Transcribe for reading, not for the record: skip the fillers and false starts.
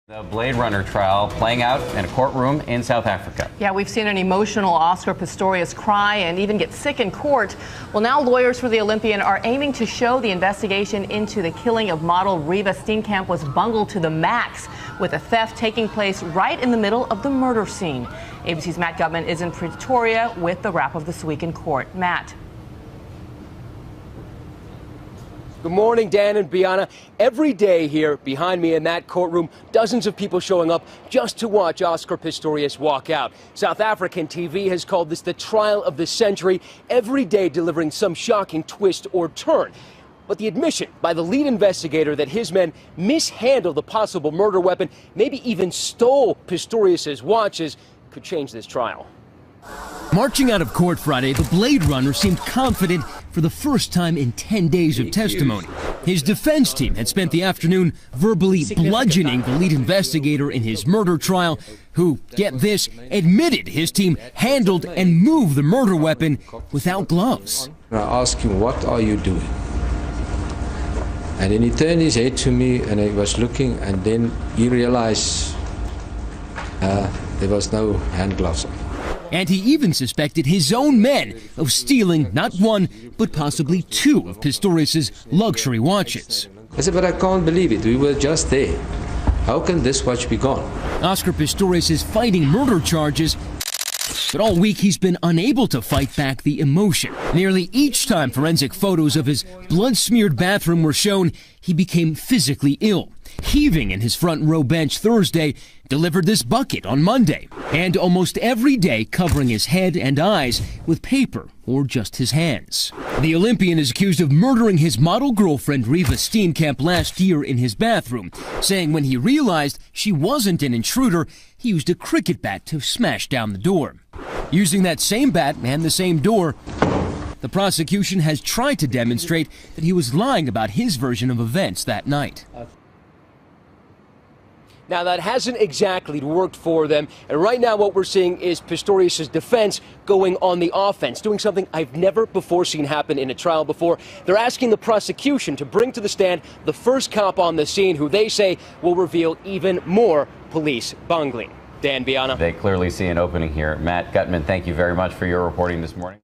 The Blade Runner trial playing out in a courtroom in South Africa. Yeah, we've seen an emotional Oscar Pistorius cry and even get sick in court. Well, now lawyers for the Olympian are aiming to show the investigation into the killing of model Reeva Steenkamp was bungled to the max, with a theft taking place right in the middle of the murder scene. ABC's Matt Gutman is in Pretoria with the wrap of this week in court. Matt. Good morning, Dan and Bianna. Every day here behind me in that courtroom, dozens of people showing up just to watch Oscar Pistorius walk out. South African TV has called this the trial of the century, every day delivering some shocking twist or turn. But the admission by the lead investigator that his men mishandled the possible murder weapon, maybe even stole Pistorius's watches, could change this trial. Marching out of court Friday, the Blade Runner seemed confident for the first time in 10 days of testimony. His defense team had spent the afternoon verbally bludgeoning the lead investigator in his murder trial, who, get this, admitted his team handled and moved the murder weapon without gloves. I asked him, "What are you doing?" And then he turned his head to me and he was looking, and then he realized there was no hand gloves on. And he even suspected his own men of stealing not one, but possibly two of Pistorius' luxury watches. I said, "But I can't believe it. We were just there. How can this watch be gone?" Oscar Pistorius is fighting murder charges, but all week he's been unable to fight back the emotion. Nearly each time forensic photos of his blood-smeared bathroom were shown, he became physically ill. Heaving in his front row bench Thursday, delivered this bucket on Monday, and almost every day covering his head and eyes with paper or just his hands. The Olympian is accused of murdering his model girlfriend Reeva Steenkamp last year in his bathroom, saying when he realized she wasn't an intruder, he used a cricket bat to smash down the door. Using that same bat and the same door, the prosecution has tried to demonstrate that he was lying about his version of events that night. Now, that hasn't exactly worked for them, and right now what we're seeing is Pistorius' defense going on the offense, doing something I've never before seen happen in a trial before. They're asking the prosecution to bring to the stand the first cop on the scene, who they say will reveal even more police bungling. Dan, Bianna. They clearly see an opening here. Matt Gutman, thank you very much for your reporting this morning.